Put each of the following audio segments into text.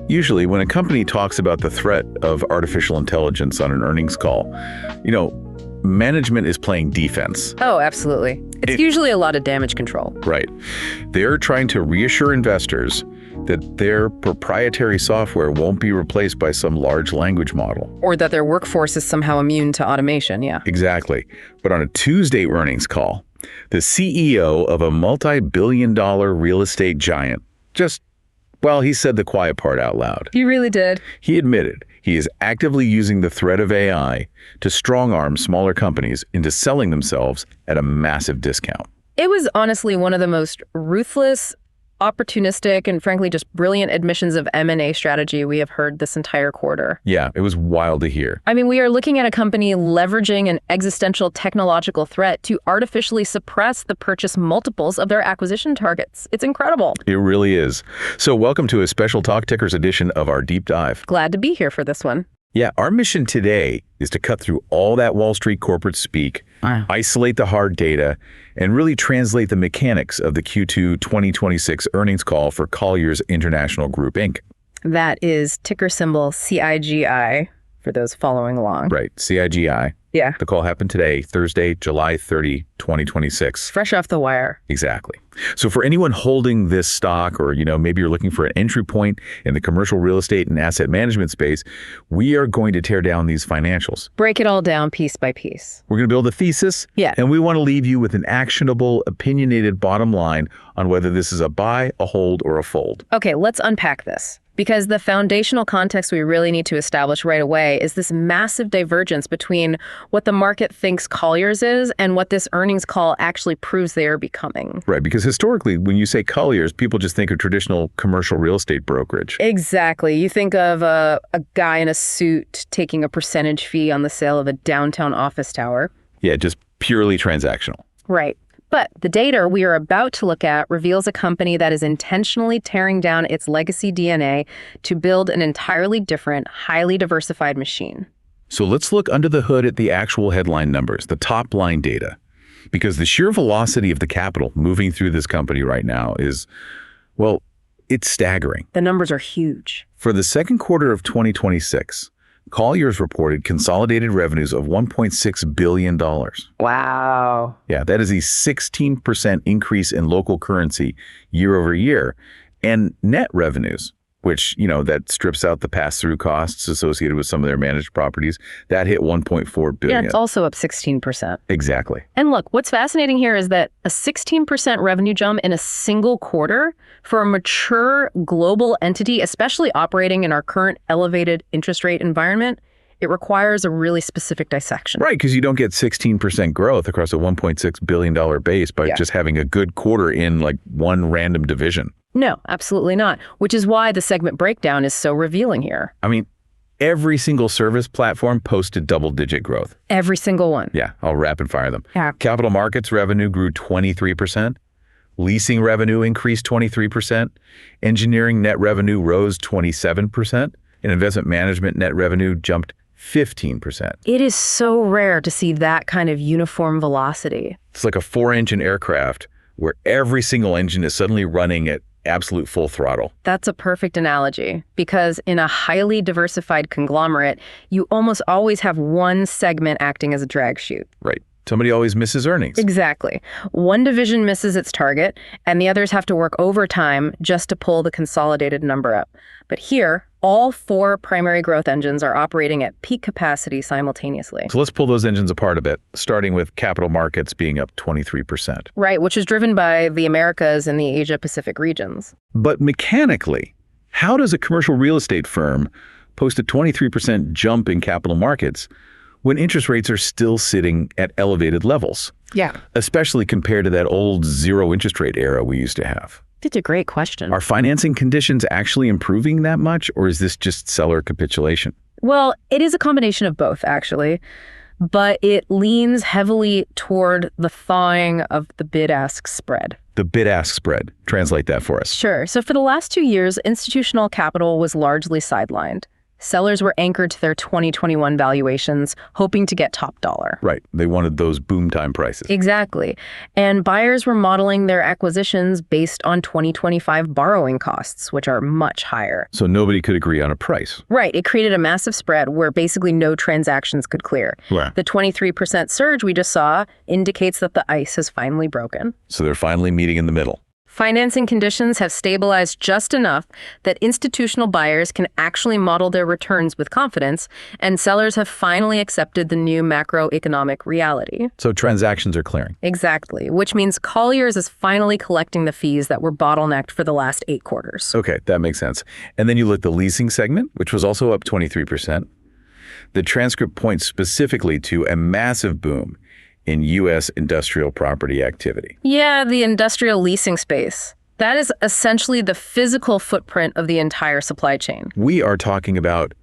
Usually, when a company talks about the threat of artificial intelligence on an earnings call, management is playing defense. Oh, absolutely. It's usually a lot of damage control. Right. They're trying to reassure investors that their proprietary software won't be replaced by some large language model. Or that their workforce is somehow immune to automation, yeah. Exactly. But on a Tuesday earnings call, the CEO of a multi-billion-dollar real estate giant he said the quiet part out loud. He really did. He admitted he is actively using the threat of AI to strong-arm smaller companies into selling themselves at a massive discount. It was honestly one of the most ruthless, opportunistic, and frankly just brilliant admissions of M&A strategy we have heard this entire quarter. Yeah, it was wild to hear. I mean, we are looking at a company leveraging an existential technological threat to artificially suppress the purchase multiples of their acquisition targets. It's incredible. It really is. So welcome to a special Talk Tickers edition of our Deep Dive. Glad to be here for this one. Yeah, our mission today is to cut through all that Wall Street corporate speak, isolate the hard data, and really translate the mechanics of the Q2 2026 earnings call for Colliers International Group Inc. That is ticker symbol CIGI for those following along. Right, CIGI. Yeah. The call happened today, Thursday, July 30, 2026. Fresh off the wire. Exactly. So for anyone holding this stock or, maybe you're looking for an entry point in the commercial real estate and asset management space, we are going to tear down these financials. Break it all down piece by piece. We're going to build a thesis. Yeah. And we want to leave you with an actionable, opinionated bottom line on whether this is a buy, a hold, or a fold. Okay, let's unpack this. Because the foundational context we really need to establish right away is this massive divergence between what the market thinks Colliers is and what this earnings call actually proves they are becoming. Right, because historically, when you say Colliers, people just think of traditional commercial real estate brokerage. Exactly. You think of a guy in a suit taking a percentage fee on the sale of a downtown office tower. Yeah, just purely transactional. Right. But the data we are about to look at reveals a company that is intentionally tearing down its legacy DNA to build an entirely different, highly diversified machine. So let's look under the hood at the actual headline numbers, the top line data. Because the sheer velocity of the capital moving through this company right now is, it's staggering. The numbers are huge. For the second quarter of 2026, Colliers reported consolidated revenues of $1.6 billion. Wow. Yeah, that is a 16% increase in local currency year over year. And net revenues, which, that strips out the pass-through costs associated with some of their managed properties, that hit $1.4 billion. Yeah, it's also up 16%. Exactly. And look, what's fascinating here is that a 16% revenue jump in a single quarter for a mature global entity, especially operating in our current elevated interest rate environment, it requires a really specific dissection. Right, because you don't get 16% growth across a $1.6 billion base by just having a good quarter in one random division. No, absolutely not, which is why the segment breakdown is so revealing here. I mean, every single service platform posted double-digit growth. Every single one. Yeah, I'll rapid fire them. Yeah. Capital markets revenue grew 23%. Leasing revenue increased 23%. Engineering net revenue rose 27%. And investment management net revenue jumped 15%. It is so rare to see that kind of uniform velocity. It's like a 4-engine aircraft where every single engine is suddenly running at absolute full throttle. That's a perfect analogy, because in a highly diversified conglomerate, you almost always have one segment acting as a drag chute. Right. Somebody always misses earnings. Exactly. One division misses its target, and the others have to work overtime just to pull the consolidated number up. But here, all 4 primary growth engines are operating at peak capacity simultaneously. So let's pull those engines apart a bit, starting with capital markets being up 23%. Right, which is driven by the Americas and the Asia-Pacific regions. But mechanically, how does a commercial real estate firm post a 23% jump in capital markets when interest rates are still sitting at elevated levels? Yeah. Especially compared to that old zero interest rate era we used to have. That's a great question. Are financing conditions actually improving that much, or is this just seller capitulation? Well, it is a combination of both, actually. But it leans heavily toward the thawing of the bid-ask spread. The bid-ask spread. Translate that for us. Sure. So for the last 2 years, institutional capital was largely sidelined. Sellers were anchored to their 2021 valuations, hoping to get top dollar. Right. They wanted those boom time prices. Exactly. And buyers were modeling their acquisitions based on 2025 borrowing costs, which are much higher. So nobody could agree on a price. Right. It created a massive spread where basically no transactions could clear. Wow. The 23% surge we just saw indicates that the ice has finally broken. So they're finally meeting in the middle. Financing conditions have stabilized just enough that institutional buyers can actually model their returns with confidence, and sellers have finally accepted the new macroeconomic reality. So transactions are clearing. Exactly, which means Colliers is finally collecting the fees that were bottlenecked for the last 8 quarters. Okay, that makes sense. And then you look at the leasing segment, which was also up 23%. The transcript points specifically to a massive boom in U.S. industrial property activity. Yeah, the industrial leasing space. That is essentially the physical footprint of the entire supply chain. We are talking about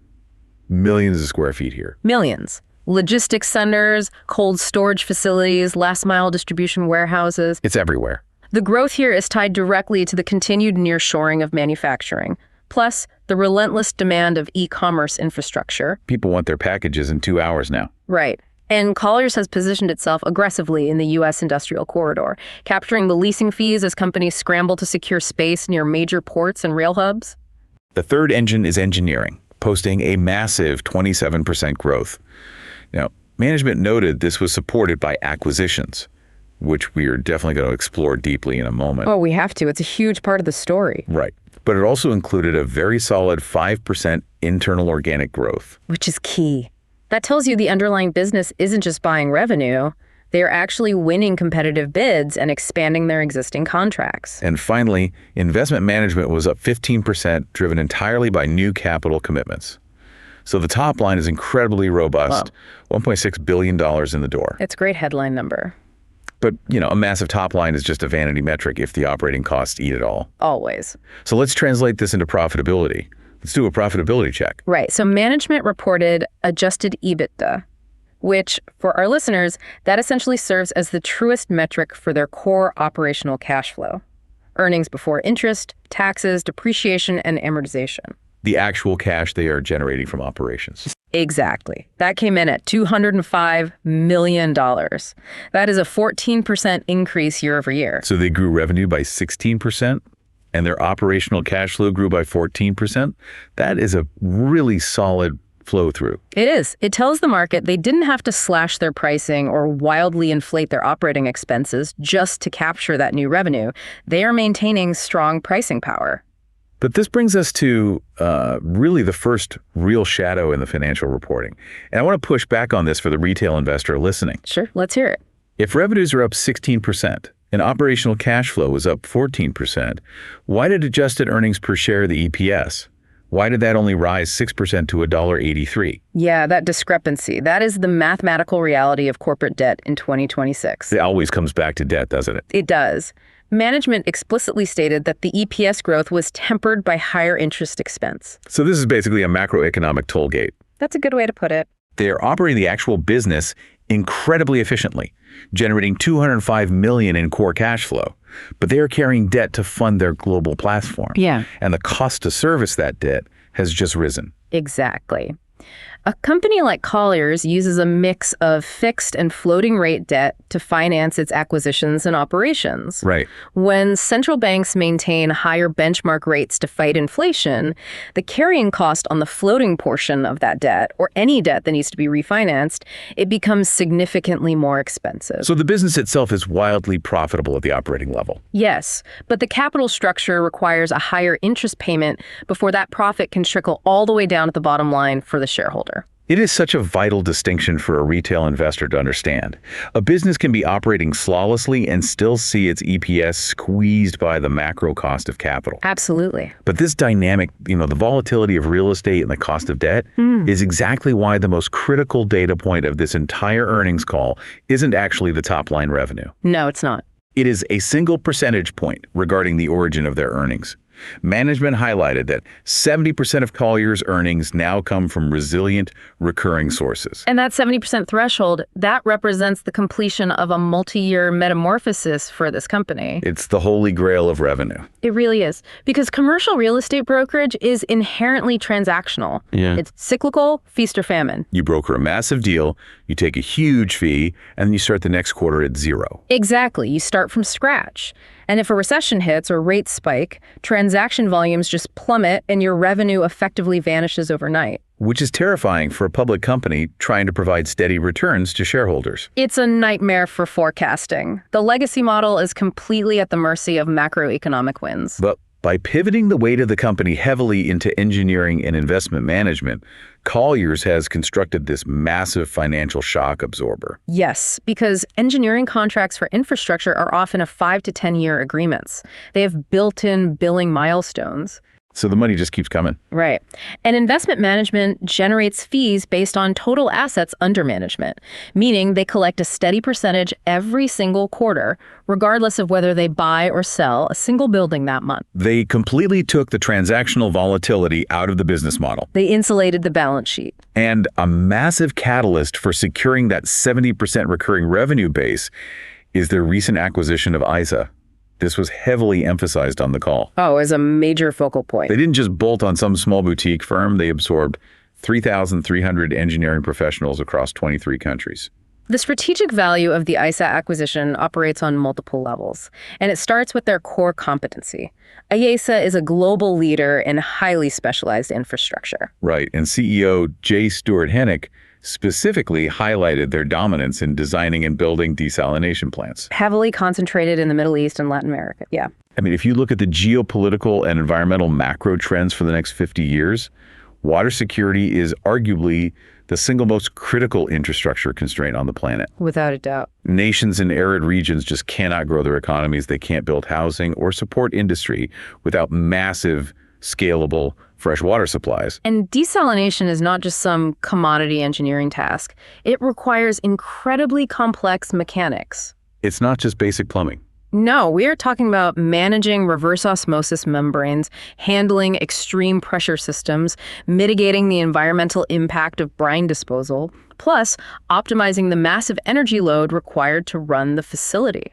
millions of square feet here. Millions. Logistics centers, cold storage facilities, last-mile distribution warehouses. It's everywhere. The growth here is tied directly to the continued nearshoring of manufacturing, plus the relentless demand of e-commerce infrastructure. People want their packages in 2 hours now. Right. And Colliers has positioned itself aggressively in the U.S. industrial corridor, capturing the leasing fees as companies scramble to secure space near major ports and rail hubs. The third engine is engineering, posting a massive 27% growth. Now, management noted this was supported by acquisitions, which we are definitely going to explore deeply in a moment. Oh, we have to. It's a huge part of the story. Right. But it also included a very solid 5% internal organic growth. Which is key. That tells you the underlying business isn't just buying revenue. They are actually winning competitive bids and expanding their existing contracts. And finally, investment management was up 15%, driven entirely by new capital commitments. So the top line is incredibly robust, $1.6 billion in the door. It's a great headline number. But, a massive top line is just a vanity metric if the operating costs eat it all. Always. So let's translate this into profitability. Let's do a profitability check. Right. So management reported adjusted EBITDA, which, for our listeners, that essentially serves as the truest metric for their core operational cash flow. Earnings before interest, taxes, depreciation, and amortization. The actual cash they are generating from operations. Exactly. That came in at $205 million. That is a 14% increase year over year. So they grew revenue by 16%, and their operational cash flow grew by 14%. That is a really solid flow through. It is. It tells the market they didn't have to slash their pricing or wildly inflate their operating expenses just to capture that new revenue. They are maintaining strong pricing power. But this brings us to really the first real shadow in the financial reporting. And I want to push back on this for the retail investor listening. Sure, let's hear it. If revenues are up 16% and operational cash flow was up 14%, why did adjusted earnings per share, the EPS, why did that only rise 6% to $1.83? Yeah, that discrepancy. That is the mathematical reality of corporate debt in 2026. It always comes back to debt, doesn't it? It does. Management explicitly stated that the EPS growth was tempered by higher interest expense. So this is basically a macroeconomic toll gate. That's a good way to put it. They're operating the actual business incredibly efficiently, generating $205 million in core cash flow. But they are carrying debt to fund their global platform. Yeah. And the cost to service that debt has just risen. Exactly. A company like Colliers uses a mix of fixed and floating rate debt to finance its acquisitions and operations. Right. When central banks maintain higher benchmark rates to fight inflation, the carrying cost on the floating portion of that debt, or any debt that needs to be refinanced, it becomes significantly more expensive. So the business itself is wildly profitable at the operating level. Yes, but the capital structure requires a higher interest payment before that profit can trickle all the way down at the bottom line for the shareholder. It is such a vital distinction for a retail investor to understand. A business can be operating flawlessly and still see its EPS squeezed by the macro cost of capital. Absolutely. But this dynamic, the volatility of real estate and the cost of debt is exactly why the most critical data point of this entire earnings call isn't actually the top line revenue. No, it's not. It is a single percentage point regarding the origin of their earnings. Management highlighted that 70% of Colliers' earnings now come from resilient, recurring sources. And that 70% threshold, that represents the completion of a multi-year metamorphosis for this company. It's the holy grail of revenue. It really is. Because commercial real estate brokerage is inherently transactional. Yeah. It's cyclical, feast or famine. You broker a massive deal, you take a huge fee, and then you start the next quarter at zero. Exactly. You start from scratch. And if a recession hits or rates spike, transaction volumes just plummet and your revenue effectively vanishes overnight. Which is terrifying for a public company trying to provide steady returns to shareholders. It's a nightmare for forecasting. The legacy model is completely at the mercy of macroeconomic winds. But by pivoting the weight of the company heavily into engineering and investment management, Colliers has constructed this massive financial shock absorber. Yes, because engineering contracts for infrastructure are often a 5 to 10-year agreements. They have built-in billing milestones. So the money just keeps coming. Right. And investment management generates fees based on total assets under management, meaning they collect a steady percentage every single quarter, regardless of whether they buy or sell a single building that month. They completely took the transactional volatility out of the business model. They insulated the balance sheet. And a massive catalyst for securing that 70% recurring revenue base is their recent acquisition of Ayesa. This was heavily emphasized on the call. Oh, as a major focal point. They didn't just bolt on some small boutique firm. They absorbed 3,300 engineering professionals across 23 countries. The strategic value of the Ayesa acquisition operates on multiple levels, and it starts with their core competency. Ayesa is a global leader in highly specialized infrastructure. Right, and CEO J. Stuart Hennick specifically highlighted their dominance in designing and building desalination plants. Heavily concentrated in the Middle East and Latin America, yeah. I mean, if you look at the geopolitical and environmental macro trends for the next 50 years, water security is arguably the single most critical infrastructure constraint on the planet. Without a doubt. Nations in arid regions just cannot grow their economies. They can't build housing or support industry without massive, scalable fresh water supplies. And desalination is not just some commodity engineering task. It requires incredibly complex mechanics. It's not just basic plumbing. No, we are talking about managing reverse osmosis membranes, handling extreme pressure systems, mitigating the environmental impact of brine disposal, plus optimizing the massive energy load required to run the facility.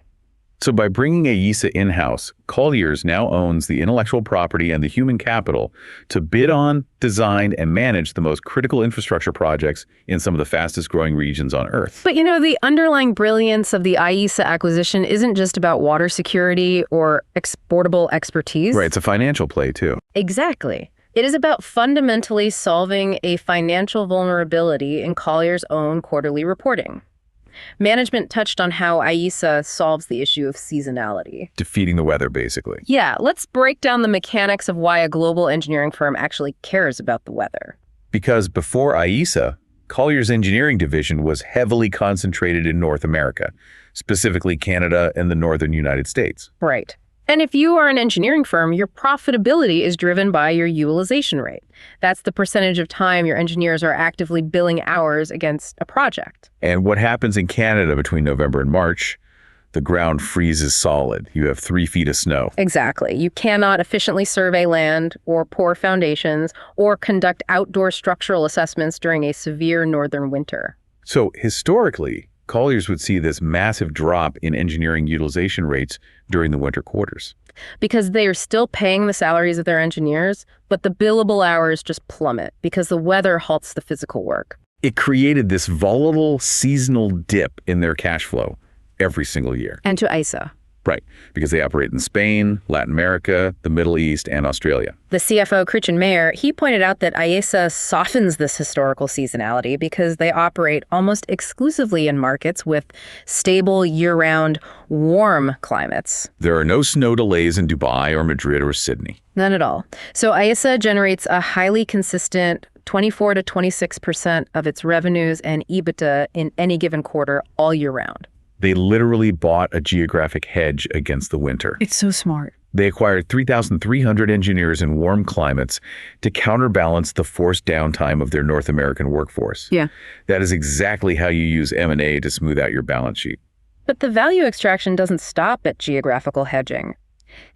So by bringing Ayesa in-house, Colliers now owns the intellectual property and the human capital to bid on, design, and manage the most critical infrastructure projects in some of the fastest growing regions on Earth. But you know, the underlying brilliance of the Ayesa acquisition isn't just about water security or exportable expertise. Right, it's a financial play too. Exactly. It is about fundamentally solving a financial vulnerability in Colliers' own quarterly reporting. Management touched on how Ayesa solves the issue of seasonality. Defeating the weather, basically. Yeah, let's break down the mechanics of why a global engineering firm actually cares about the weather. Because before Ayesa, Colliers' engineering division was heavily concentrated in North America, specifically Canada and the northern United States. Right. And if you are an engineering firm, your profitability is driven by your utilization rate. That's the percentage of time your engineers are actively billing hours against a project. And what happens in Canada between November and March? The ground freezes solid. You have 3 feet of snow. Exactly. You cannot efficiently survey land or pour foundations or conduct outdoor structural assessments during a severe northern winter. So historically, Colliers would see this massive drop in engineering utilization rates during the winter quarters. Because they are still paying the salaries of their engineers, but the billable hours just plummet because the weather halts the physical work. It created this volatile seasonal dip in their cash flow every single year. And to Ayesa. Right, because they operate in Spain, Latin America, the Middle East, and Australia. The CFO, Christian Mayer, he pointed out that Ayesa softens this historical seasonality because they operate almost exclusively in markets with stable, year-round, warm climates. There are no snow delays in Dubai or Madrid or Sydney. None at all. So Ayesa generates a highly consistent 24 to 26% of its revenues and EBITDA in any given quarter all year round. They literally bought a geographic hedge against the winter. It's so smart. They acquired 3,300 engineers in warm climates to counterbalance the forced downtime of their North American workforce. Yeah. That is exactly how you use M&A to smooth out your balance sheet. But the value extraction doesn't stop at geographical hedging.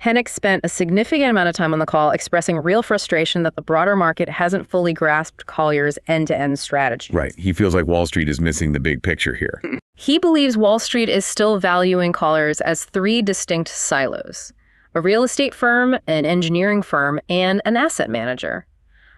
Hennick spent a significant amount of time on the call expressing real frustration that the broader market hasn't fully grasped Colliers' end-to-end strategy. Right. He feels like Wall Street is missing the big picture here. He believes Wall Street is still valuing Colliers as three distinct silos: a real estate firm, an engineering firm, and an asset manager,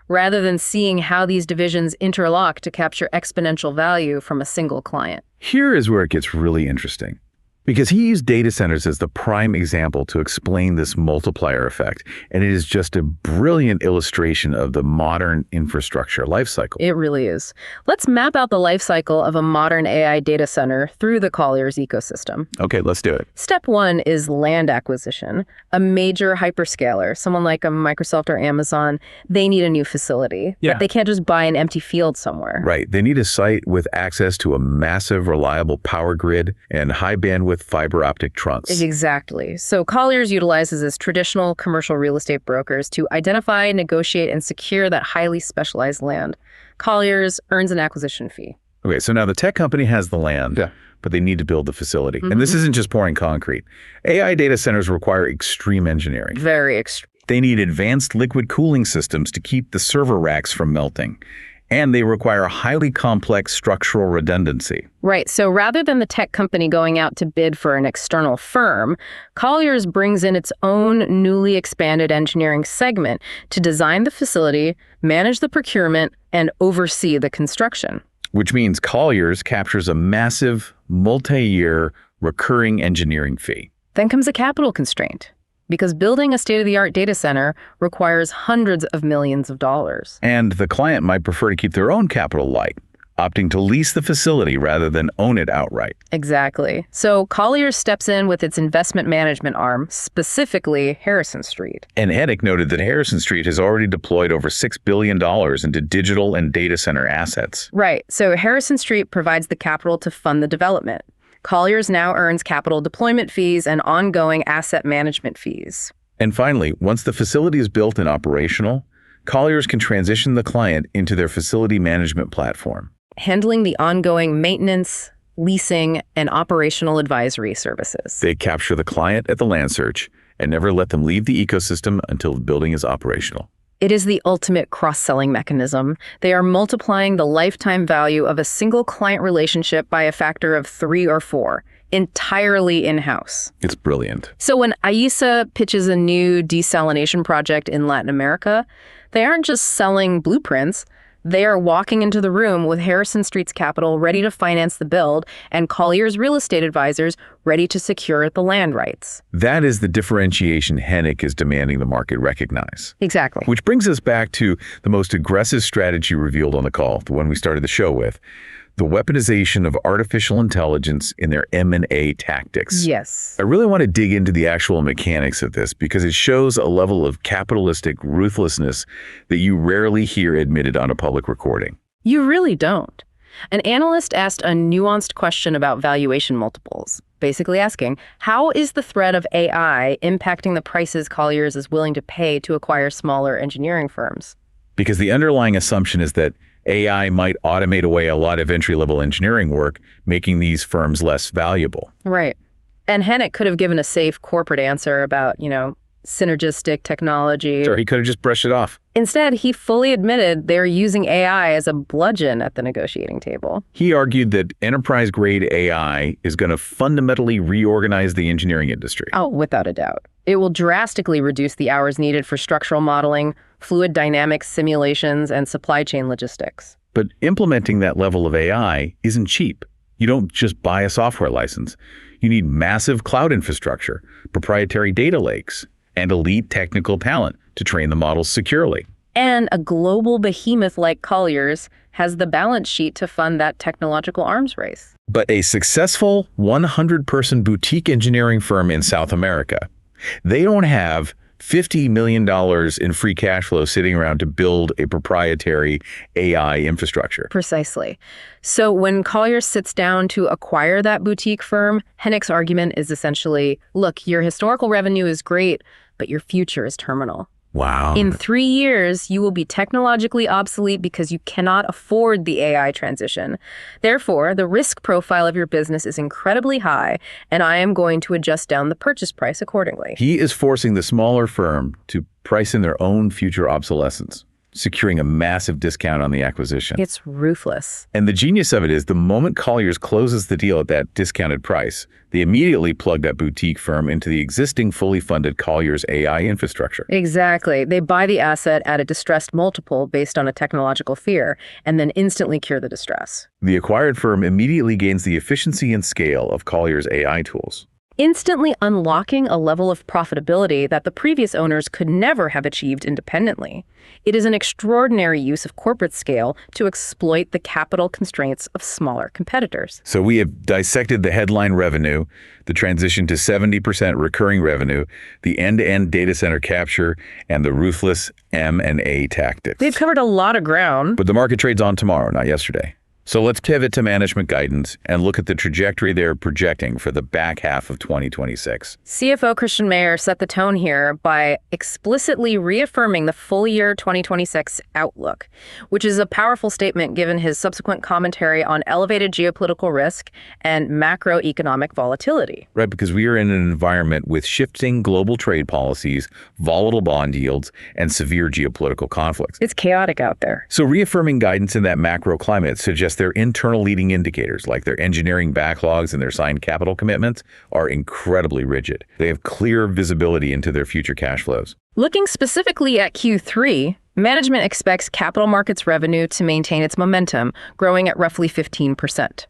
rather than seeing how these divisions interlock to capture exponential value from a single client. Here is where it gets really interesting, because he used data centers as the prime example to explain this multiplier effect, and it is just a brilliant illustration of the modern infrastructure lifecycle. It really is. Let's map out the life cycle of a modern AI data center through the Colliers ecosystem. Okay, let's do it. Step one is land acquisition. A major hyperscaler, someone like a Microsoft or Amazon, they need a new facility. Yeah. But they can't just buy an empty field somewhere. Right. They need a site with access to a massive, reliable power grid and high bandwidth fiber optic trunks. Exactly. So Colliers utilizes its traditional commercial real estate brokers to identify, negotiate, and secure that highly specialized land. Colliers earns an acquisition fee. Okay, so now the tech company has the land, but they need to build the facility. And this isn't just pouring concrete. AI data centers require extreme engineering. Very extreme. They need advanced liquid cooling systems to keep the server racks from melting. And they require highly complex structural redundancy. Right. So rather than the tech company going out to bid for an external firm, Colliers brings in its own newly expanded engineering segment to design the facility, manage the procurement, and oversee the construction. Which means Colliers captures a massive, multi-year, recurring engineering fee. Then comes a capital constraint, because building a state-of-the-art data center requires hundreds of millions of dollars. And the client might prefer to keep their own capital light, opting to lease the facility rather than own it outright. Exactly. So Colliers steps in with its investment management arm, specifically Harrison Street. And Hennick noted that Harrison Street has already deployed over $6 billion into digital and data center assets. Right. So Harrison Street provides the capital to fund the development. Colliers now earns capital deployment fees and ongoing asset management fees. And finally, once the facility is built and operational, Colliers can transition the client into their facility management platform, handling the ongoing maintenance, leasing, and operational advisory services. They capture the client at the land search and never let them leave the ecosystem until the building is operational. It is the ultimate cross-selling mechanism. They are multiplying the lifetime value of a single client relationship by a factor of 3 or 4, entirely in-house. It's brilliant. So when Ayesa pitches a new desalination project in Latin America, they aren't just selling blueprints. They are walking into the room with Harrison Street's capital ready to finance the build and Colliers' real estate advisors ready to secure the land rights. That is the differentiation Hennick is demanding the market recognize. Exactly. Which brings us back to the most aggressive strategy revealed on the call, the one we started the show with, the weaponization of artificial intelligence in their M&A tactics. Yes. I really want to dig into the actual mechanics of this because it shows a level of capitalistic ruthlessness that you rarely hear admitted on a public recording. You really don't. An analyst asked a nuanced question about valuation multiples, basically asking, how is the threat of AI impacting the prices Colliers is willing to pay to acquire smaller engineering firms? Because the underlying assumption is that AI might automate away a lot of entry-level engineering work, making these firms less valuable. Right. And Hennick could have given a safe corporate answer about, synergistic technology. Sure, he could have just brushed it off. Instead, he fully admitted they're using AI as a bludgeon at the negotiating table. He argued that enterprise-grade AI is going to fundamentally reorganize the engineering industry. Oh, without a doubt. It will drastically reduce the hours needed for structural modeling, fluid dynamics simulations, and supply chain logistics. But implementing that level of AI isn't cheap. You don't just buy a software license. You need massive cloud infrastructure, proprietary data lakes, and elite technical talent to train the models securely. And a global behemoth like Colliers has the balance sheet to fund that technological arms race. But a successful 100-person boutique engineering firm in South America, they don't have $50 million in free cash flow sitting around to build a proprietary AI infrastructure. Precisely. So when Colliers sits down to acquire that boutique firm, Hennick's argument is essentially, look, your historical revenue is great, but your future is terminal. Wow. In 3 years, you will be technologically obsolete because you cannot afford the AI transition. Therefore, the risk profile of your business is incredibly high, and I am going to adjust down the purchase price accordingly. He is forcing the smaller firm to price in their own future obsolescence, securing a massive discount on the acquisition. It's ruthless. And the genius of it is the moment Colliers closes the deal at that discounted price, they immediately plug that boutique firm into the existing fully funded Colliers AI infrastructure. Exactly. They buy the asset at a distressed multiple based on a technological fear, and then instantly cure the distress. The acquired firm immediately gains the efficiency and scale of Colliers AI tools, Instantly unlocking a level of profitability that the previous owners could never have achieved independently. It is an extraordinary use of corporate scale to exploit the capital constraints of smaller competitors. So we have dissected the headline revenue, the transition to 70% recurring revenue, the end-to-end data center capture, and the ruthless M&A tactics. They've covered a lot of ground. But the market trades on tomorrow, not yesterday. So let's pivot to management guidance and look at the trajectory they're projecting for the back half of 2026. CFO Christian Mayer set the tone here by explicitly reaffirming the full year 2026 outlook, which is a powerful statement given his subsequent commentary on elevated geopolitical risk and macroeconomic volatility. Right, because we are in an environment with shifting global trade policies, volatile bond yields, and severe geopolitical conflicts. It's chaotic out there. So reaffirming guidance in that macro climate suggests their internal leading indicators, like their engineering backlogs and their signed capital commitments, are incredibly rigid. They have clear visibility into their future cash flows. Looking specifically at Q3, management expects capital markets revenue to maintain its momentum, growing at roughly 15%.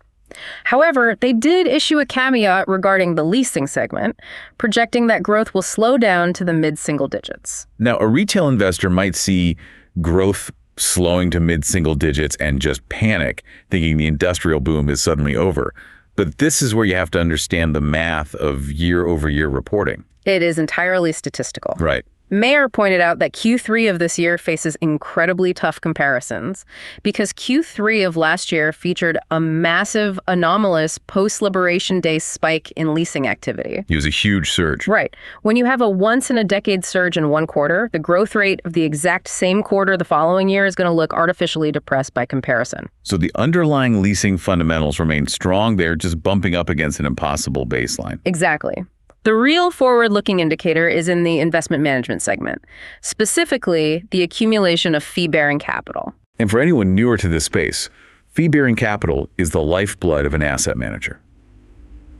However, they did issue a caveat regarding the leasing segment, projecting that growth will slow down to the mid-single digits. Now, a retail investor might see growth slowing to mid-single digits and just panic, thinking the industrial boom is suddenly over. But this is where you have to understand the math of year-over-year reporting. It is entirely statistical. Right. Mayer pointed out that Q3 of this year faces incredibly tough comparisons because Q3 of last year featured a massive, anomalous post-Liberation Day spike in leasing activity. It was a huge surge. Right. When you have a once-in-a-decade surge in one quarter, the growth rate of the exact same quarter the following year is going to look artificially depressed by comparison. So the underlying leasing fundamentals remain strong. They're just bumping up against an impossible baseline. Exactly. The real forward-looking indicator is in the investment management segment, specifically the accumulation of fee-bearing capital. And for anyone newer to this space, fee-bearing capital is the lifeblood of an asset manager.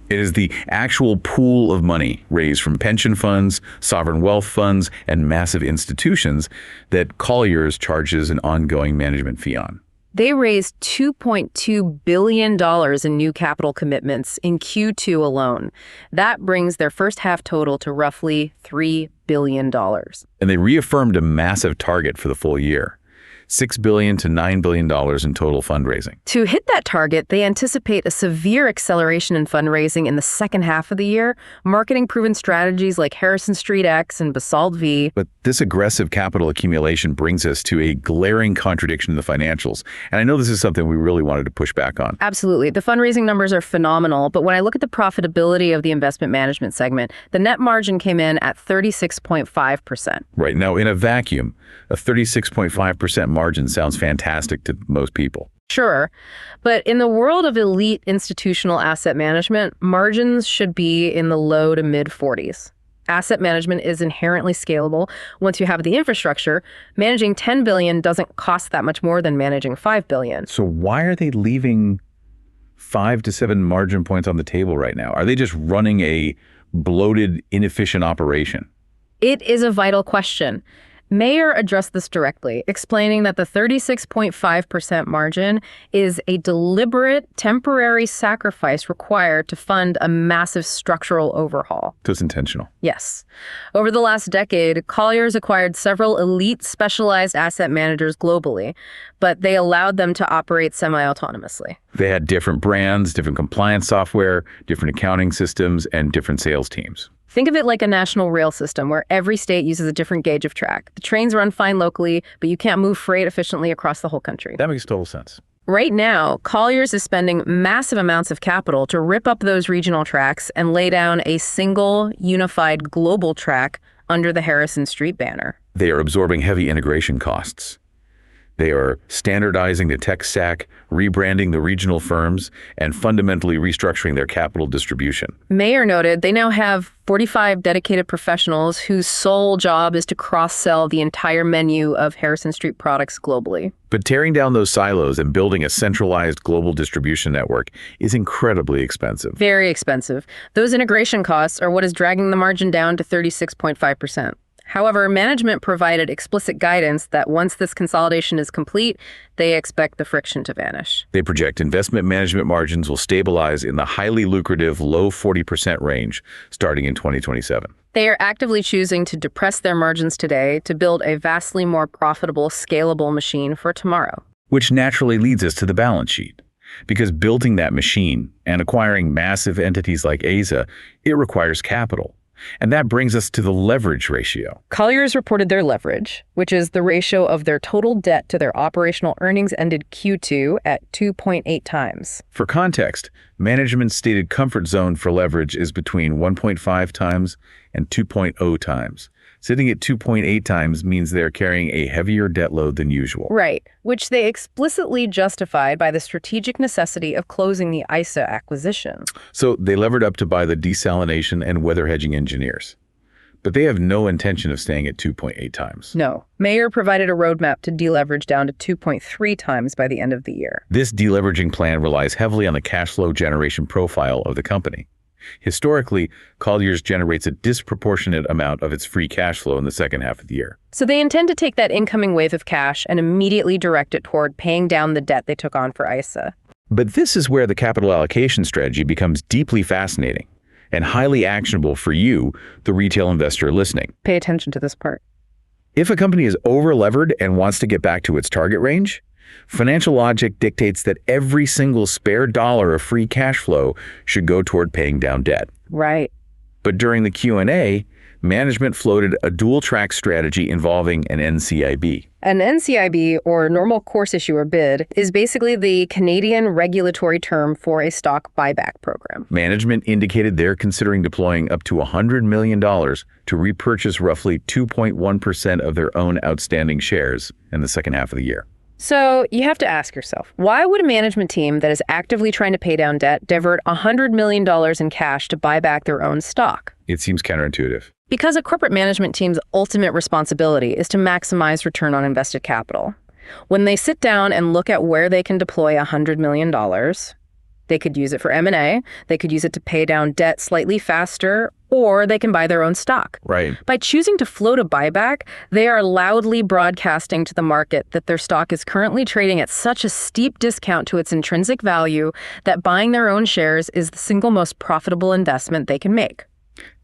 It is the actual pool of money raised from pension funds, sovereign wealth funds, and massive institutions that Colliers charges an ongoing management fee on. They raised $2.2 billion in new capital commitments in Q2 alone. That brings their first half total to roughly $3 billion. And they reaffirmed a massive target for the full year, $6 billion to $9 billion in total fundraising. To hit that target, they anticipate a severe acceleration in fundraising in the second half of the year, marketing proven strategies like Harrison Street X and Basalt V. But this aggressive capital accumulation brings us to a glaring contradiction in the financials. And I know this is something we really wanted to push back on. Absolutely. The fundraising numbers are phenomenal, but when I look at the profitability of the investment management segment, the net margin came in at 36.5%. Right. Now, in a vacuum, a 36.5% margin sounds fantastic to most people. Sure, but in the world of elite institutional asset management, margins should be in the low to mid 40s. Asset management is inherently scalable. Once you have the infrastructure, managing $10 billion doesn't cost that much more than managing $5 billion. So why are they leaving 5 to 7 margin points on the table right now? Are they just running a bloated, inefficient operation? It is a vital question. Mayer addressed this directly, explaining that the 36.5% margin is a deliberate, temporary sacrifice required to fund a massive structural overhaul. So it's intentional. Yes. Over the last decade, Colliers acquired several elite specialized asset managers globally, but they allowed them to operate semi-autonomously. They had different brands, different compliance software, different accounting systems, and different sales teams. Think of it like a national rail system where every state uses a different gauge of track. The trains run fine locally, but you can't move freight efficiently across the whole country. That makes total sense. Right now, Colliers is spending massive amounts of capital to rip up those regional tracks and lay down a single, unified global track under the Harrison Street banner. They are absorbing heavy integration costs. They are standardizing the tech stack, rebranding the regional firms, and fundamentally restructuring their capital distribution. Mayer noted they now have 45 dedicated professionals whose sole job is to cross-sell the entire menu of Harrison Street products globally. But tearing down those silos and building a centralized global distribution network is incredibly expensive. Very expensive. Those integration costs are what is dragging the margin down to 36.5%. However, management provided explicit guidance that once this consolidation is complete, they expect the friction to vanish. They project investment management margins will stabilize in the highly lucrative low 40% range starting in 2027. They are actively choosing to depress their margins today to build a vastly more profitable, scalable machine for tomorrow. Which naturally leads us to the balance sheet. Because building that machine and acquiring massive entities like Ayesa, it requires capital. And that brings us to the leverage ratio. Colliers reported their leverage, which is the ratio of their total debt to their operational earnings, ended Q2 at 2.8 times. For context, management's stated comfort zone for leverage is between 1.5 times and 2.0 times. Sitting at 2.8 times means they're carrying a heavier debt load than usual. Right, which they explicitly justified by the strategic necessity of closing the Ayesa acquisition. So they levered up to buy the desalination and weather hedging engineers. But they have no intention of staying at 2.8 times. No. Mayer provided a roadmap to deleverage down to 2.3 times by the end of the year. This deleveraging plan relies heavily on the cash flow generation profile of the company. Historically, Colliers generates a disproportionate amount of its free cash flow in the second half of the year. So they intend to take that incoming wave of cash and immediately direct it toward paying down the debt they took on for Ayesa. But this is where the capital allocation strategy becomes deeply fascinating and highly actionable for you, the retail investor listening. Pay attention to this part. If a company is over-levered and wants to get back to its target range, financial logic dictates that every single spare dollar of free cash flow should go toward paying down debt. Right. But during the Q&A, management floated a dual-track strategy involving an NCIB. An NCIB, or normal course issuer bid, is basically the Canadian regulatory term for a stock buyback program. Management indicated they're considering deploying up to $100 million to repurchase roughly 2.1% of their own outstanding shares in the second half of the year. So you have to ask yourself, why would a management team that is actively trying to pay down debt divert $100 million in cash to buy back their own stock? It seems counterintuitive. Because a corporate management team's ultimate responsibility is to maximize return on invested capital. When they sit down and look at where they can deploy $100 million, they could use it for M&A, they could use it to pay down debt slightly faster, or they can buy their own stock. Right. By choosing to float a buyback, they are loudly broadcasting to the market that their stock is currently trading at such a steep discount to its intrinsic value that buying their own shares is the single most profitable investment they can make.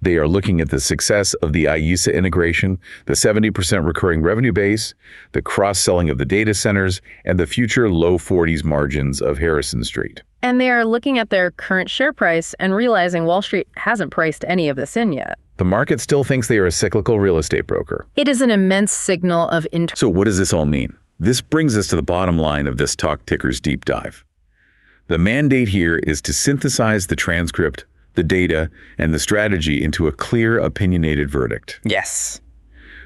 They are looking at the success of the Ayesa integration, the 70% recurring revenue base, the cross-selling of the data centers, and the future low 40s margins of Harrison Street. And they are looking at their current share price and realizing Wall Street hasn't priced any of this in yet. The market still thinks they are a cyclical real estate broker. It is an immense signal of So what does this all mean? This brings us to the bottom line of this Talk Tickers deep dive. The mandate here is to synthesize the transcript, the data, and the strategy into a clear, opinionated verdict. Yes.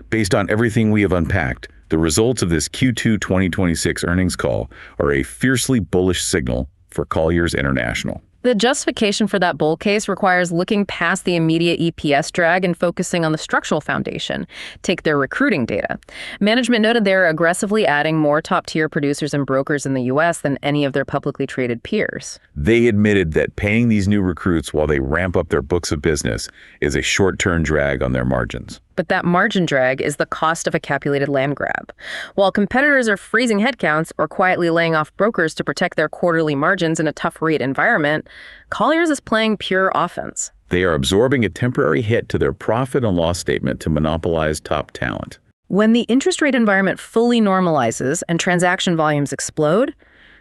Based on everything we have unpacked, the results of this Q2 2026 earnings call are a fiercely bullish signal for Colliers International. The justification for that bull case requires looking past the immediate EPS drag and focusing on the structural foundation. Take their recruiting data. Management noted they're aggressively adding more top-tier producers and brokers in the U.S. than any of their publicly traded peers. They admitted that paying these new recruits while they ramp up their books of business is a short-term drag on their margins. But that margin drag is the cost of a calculated land grab. While competitors are freezing headcounts or quietly laying off brokers to protect their quarterly margins in a tough rate environment, Colliers is playing pure offense. They are absorbing a temporary hit to their profit and loss statement to monopolize top talent. When the interest rate environment fully normalizes and transaction volumes explode,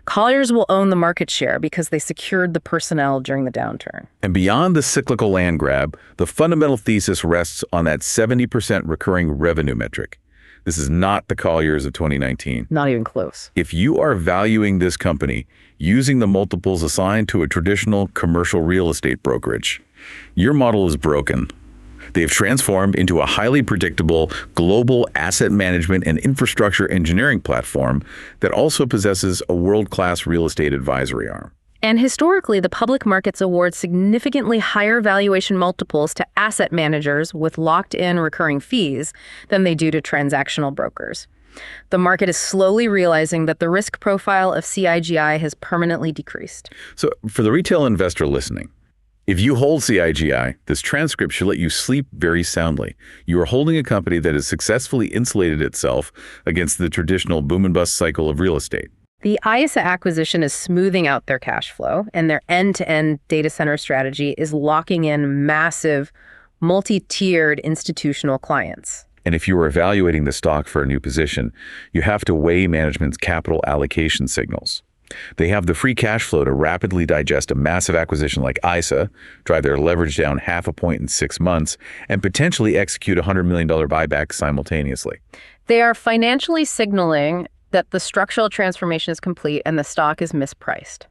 Colliers will own the market share because they secured the personnel during the downturn. And beyond the cyclical land grab, the fundamental thesis rests on that 70% recurring revenue metric. This is not the Colliers of 2019. Not even close. If you are valuing this company using the multiples assigned to a traditional commercial real estate brokerage, your model is broken. They have transformed into a highly predictable global asset management and infrastructure engineering platform that also possesses a world-class real estate advisory arm. And historically, the public markets award significantly higher valuation multiples to asset managers with locked-in recurring fees than they do to transactional brokers. The market is slowly realizing that the risk profile of CIGI has permanently decreased. So for the retail investor listening, if you hold CIGI, this transcript should let you sleep very soundly. You are holding a company that has successfully insulated itself against the traditional boom and bust cycle of real estate. The Ayesa acquisition is smoothing out their cash flow, and their end-to-end data center strategy is locking in massive, multi-tiered institutional clients. And if you are evaluating the stock for a new position, you have to weigh management's capital allocation signals. They have the free cash flow to rapidly digest a massive acquisition like Ayesa, drive their leverage down 0.5 point in 6 months, and potentially execute a $100 million buyback simultaneously. They are financially signaling that the structural transformation is complete and the stock is mispriced.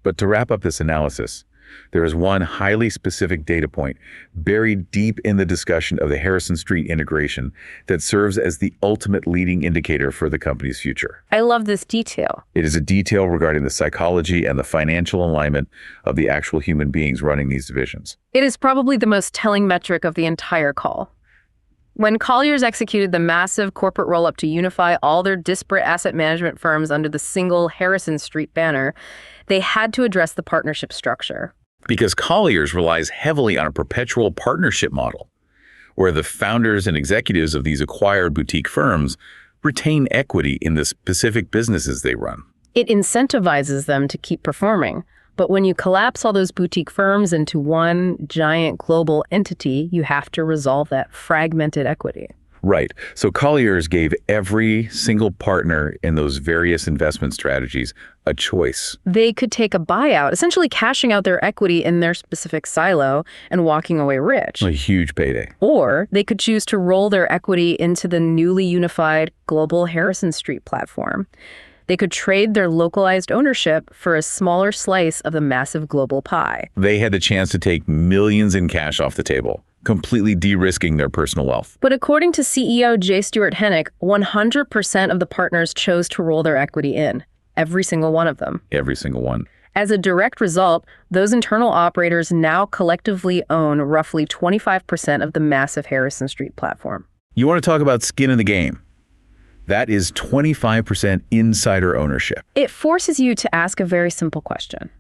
But to wrap up this analysis, there is one highly specific data point buried deep in the discussion of the Harrison Street integration that serves as the ultimate leading indicator for the company's future. I love this detail. It is a detail regarding the psychology and the financial alignment of the actual human beings running these divisions. It is probably the most telling metric of the entire call. When Colliers executed the massive corporate roll-up to unify all their disparate asset management firms under the single Harrison Street banner, they had to address the partnership structure. Because Colliers relies heavily on a perpetual partnership model, where the founders and executives of these acquired boutique firms retain equity in the specific businesses they run. It incentivizes them to keep performing. But when you collapse all those boutique firms into one giant global entity, you have to resolve that fragmented equity. Right. So Colliers gave every single partner in those various investment strategies a choice. They could take a buyout, essentially cashing out their equity in their specific silo and walking away rich. A huge payday. Or they could choose to roll their equity into the newly unified global Harrison Street platform. They could trade their localized ownership for a smaller slice of the massive global pie. They had the chance to take millions in cash off the table, completely de-risking their personal wealth. But according to CEO J. Stewart Hennick, 100% of the partners chose to roll their equity in. Every single one of them. Every single one. As a direct result, those internal operators now collectively own roughly 25% of the massive Harrison Street platform. You want to talk about skin in the game? That is 25% insider ownership. It forces you to ask a very simple question.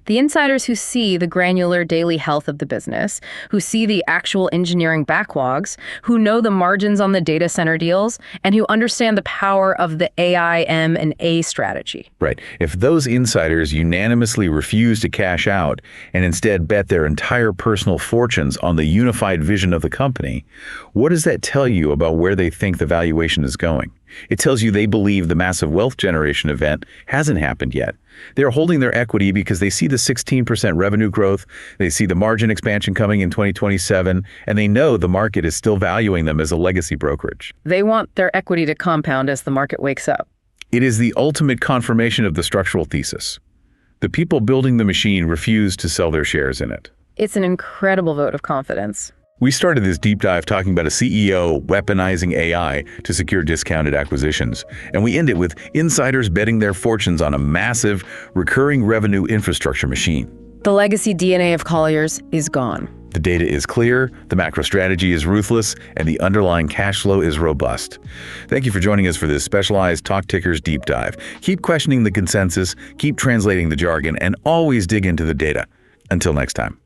The insiders who see the granular daily health of the business, who see the actual engineering backlogs, who know the margins on the data center deals, and who understand the power of the AI, M&A strategy. Right. If those insiders unanimously refuse to cash out and instead bet their entire personal fortunes on the unified vision of the company, what does that tell you about where they think the valuation is going? It tells you they believe the massive wealth generation event hasn't happened yet. They're holding their equity because they see the 16% revenue growth, they see the margin expansion coming in 2027, and they know the market is still valuing them as a legacy brokerage. They want their equity to compound as the market wakes up. It is the ultimate confirmation of the structural thesis. The people building the machine refuse to sell their shares in it. It's an incredible vote of confidence. We started this deep dive talking about a CEO weaponizing AI to secure discounted acquisitions, and we end it with insiders betting their fortunes on a massive, recurring revenue infrastructure machine. The legacy DNA of Colliers is gone. The data is clear, the macro strategy is ruthless, and the underlying cash flow is robust. Thank you for joining us for this specialized Talk Tickers deep dive. Keep questioning the consensus, keep translating the jargon, and always dig into the data. Until next time.